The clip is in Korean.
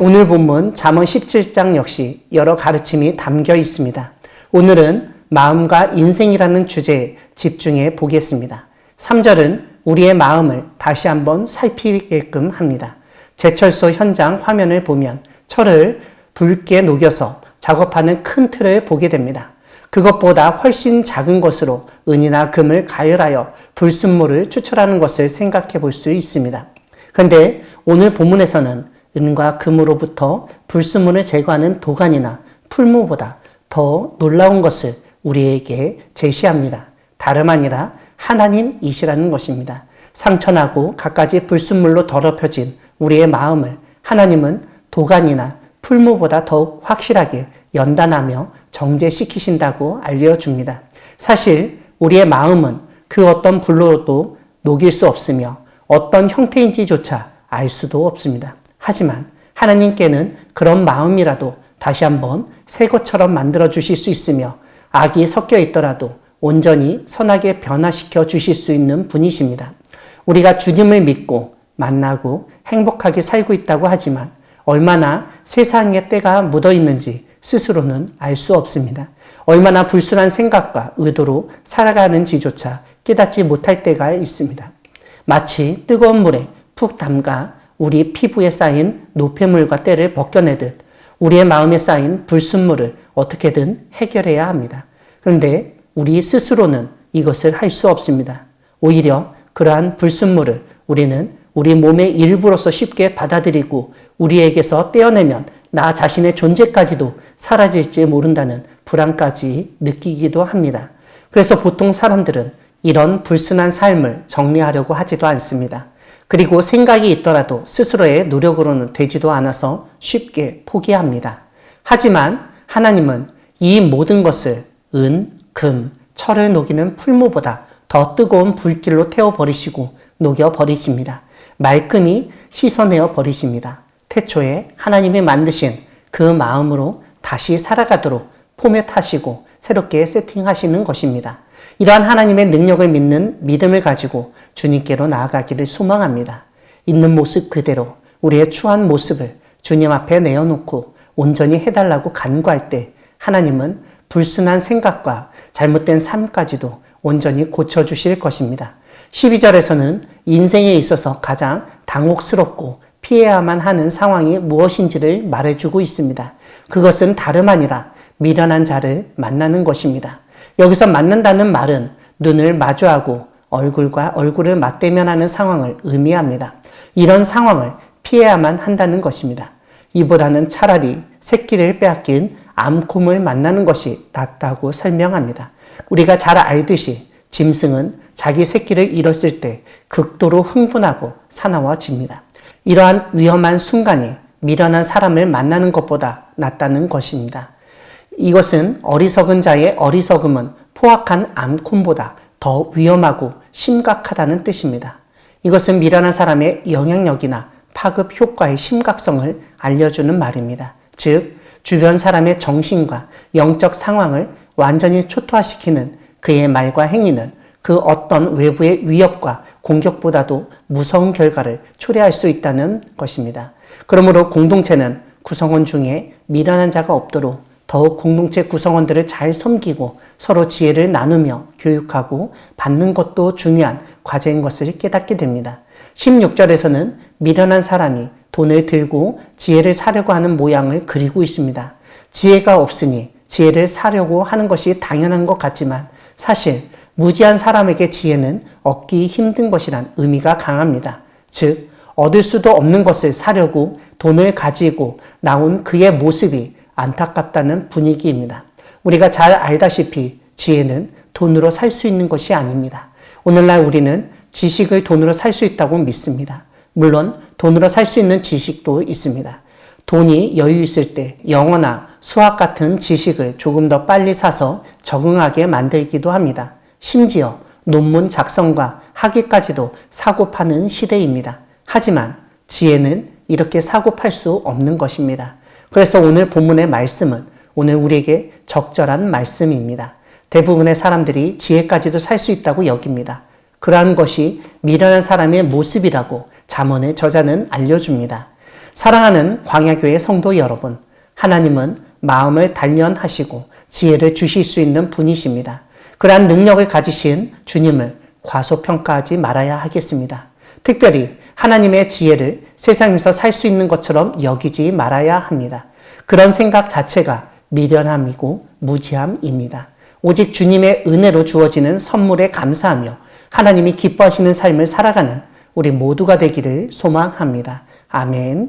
오늘 본문 잠언 17장 역시 여러 가르침이 담겨 있습니다. 오늘은 마음과 인생이라는 주제에 집중해 보겠습니다. 3절은 우리의 마음을 다시 한번 살피게끔 합니다. 제철소 현장 화면을 보면 철을 붉게 녹여서 작업하는 큰 틀을 보게 됩니다. 그것보다 훨씬 작은 것으로 은이나 금을 가열하여 불순물을 추출하는 것을 생각해 볼 수 있습니다. 그런데 오늘 본문에서는 은과 금으로부터 불순물을 제거하는 도간이나 풀무보다 더 놀라운 것을 우리에게 제시합니다. 다름 아니라 하나님이시라는 것입니다. 상처나고 갖가지 불순물로 더럽혀진 우리의 마음을 하나님은 도간이나 풀무보다 더욱 확실하게 연단하며 정제시키신다고 알려줍니다. 사실 우리의 마음은 그 어떤 불로도 녹일 수 없으며 어떤 형태인지조차 알 수도 없습니다. 하지만 하나님께는 그런 마음이라도 다시 한번 새 것처럼 만들어 주실 수 있으며 악이 섞여 있더라도 온전히 선하게 변화시켜 주실 수 있는 분이십니다. 우리가 주님을 믿고 만나고 행복하게 살고 있다고 하지만 얼마나 세상에 때가 묻어 있는지 스스로는 알 수 없습니다. 얼마나 불순한 생각과 의도로 살아가는지조차 깨닫지 못할 때가 있습니다. 마치 뜨거운 물에 푹 담가 우리 피부에 쌓인 노폐물과 때를 벗겨내듯 우리의 마음에 쌓인 불순물을 어떻게든 해결해야 합니다. 그런데 우리 스스로는 이것을 할 수 없습니다. 오히려 그러한 불순물을 우리는 우리 몸의 일부로서 쉽게 받아들이고 우리에게서 떼어내면 나 자신의 존재까지도 사라질지 모른다는 불안까지 느끼기도 합니다. 그래서 보통 사람들은 이런 불순한 삶을 정리하려고 하지도 않습니다. 그리고 생각이 있더라도 스스로의 노력으로는 되지도 않아서 쉽게 포기합니다. 하지만 하나님은 이 모든 것을 은, 금, 철을 녹이는 풀무보다 더 뜨거운 불길로 태워버리시고 녹여버리십니다. 말끔히 씻어내어 버리십니다. 태초에 하나님이 만드신 그 마음으로 다시 살아가도록 포맷하시고 새롭게 세팅하시는 것입니다. 이러한 하나님의 능력을 믿는 믿음을 가지고 주님께로 나아가기를 소망합니다. 있는 모습 그대로 우리의 추한 모습을 주님 앞에 내어놓고 온전히 해달라고 간구할 때 하나님은 불순한 생각과 잘못된 삶까지도 온전히 고쳐주실 것입니다. 12절에서는 인생에 있어서 가장 당혹스럽고 피해야만 하는 상황이 무엇인지를 말해주고 있습니다. 그것은 다름 아니라 미련한 자를 만나는 것입니다. 여기서 만난다는 말은 눈을 마주하고 얼굴과 얼굴을 맞대면하는 상황을 의미합니다. 이런 상황을 피해야만 한다는 것입니다. 이보다는 차라리 새끼를 빼앗긴 암곰을 만나는 것이 낫다고 설명합니다. 우리가 잘 알듯이 짐승은 자기 새끼를 잃었을 때 극도로 흥분하고 사나워집니다. 이러한 위험한 순간이 미련한 사람을 만나는 것보다 낫다는 것입니다. 이것은 어리석은 자의 어리석음은 포악한 암곰보다 더 위험하고 심각하다는 뜻입니다. 이것은 미련한 사람의 영향력이나 파급 효과의 심각성을 알려주는 말입니다. 즉, 주변 사람의 정신과 영적 상황을 완전히 초토화시키는 그의 말과 행위는 그 어떤 외부의 위협과 공격보다도 무서운 결과를 초래할 수 있다는 것입니다. 그러므로 공동체는 구성원 중에 미련한 자가 없도록 더욱 공동체 구성원들을 잘 섬기고 서로 지혜를 나누며 교육하고 받는 것도 중요한 과제인 것을 깨닫게 됩니다. 16절에서는 미련한 사람이 돈을 들고 지혜를 사려고 하는 모양을 그리고 있습니다. 지혜가 없으니 지혜를 사려고 하는 것이 당연한 것 같지만 사실 무지한 사람에게 지혜는 얻기 힘든 것이란 의미가 강합니다. 즉, 얻을 수도 없는 것을 사려고 돈을 가지고 나온 그의 모습이 안타깝다는 분위기입니다. 우리가 잘 알다시피 지혜는 돈으로 살 수 있는 것이 아닙니다. 오늘날 우리는 지식을 돈으로 살 수 있다고 믿습니다. 물론 돈으로 살 수 있는 지식도 있습니다. 돈이 여유 있을 때 영어나 수학 같은 지식을 조금 더 빨리 사서 적응하게 만들기도 합니다. 심지어 논문 작성과 학위까지도 사고 파는 시대입니다. 하지만 지혜는 이렇게 사고 팔 수 없는 것입니다. 그래서 오늘 본문의 말씀은 오늘 우리에게 적절한 말씀입니다. 대부분의 사람들이 지혜까지도 살 수 있다고 여깁니다. 그러한 것이 미련한 사람의 모습이라고 잠언의 저자는 알려줍니다. 사랑하는 광야교회 성도 여러분, 하나님은 마음을 단련하시고 지혜를 주실 수 있는 분이십니다. 그러한 능력을 가지신 주님을 과소평가하지 말아야 하겠습니다. 특별히 하나님의 지혜를 세상에서 살 수 있는 것처럼 여기지 말아야 합니다. 그런 생각 자체가 미련함이고 무지함입니다. 오직 주님의 은혜로 주어지는 선물에 감사하며 하나님이 기뻐하시는 삶을 살아가는 우리 모두가 되기를 소망합니다. 아멘.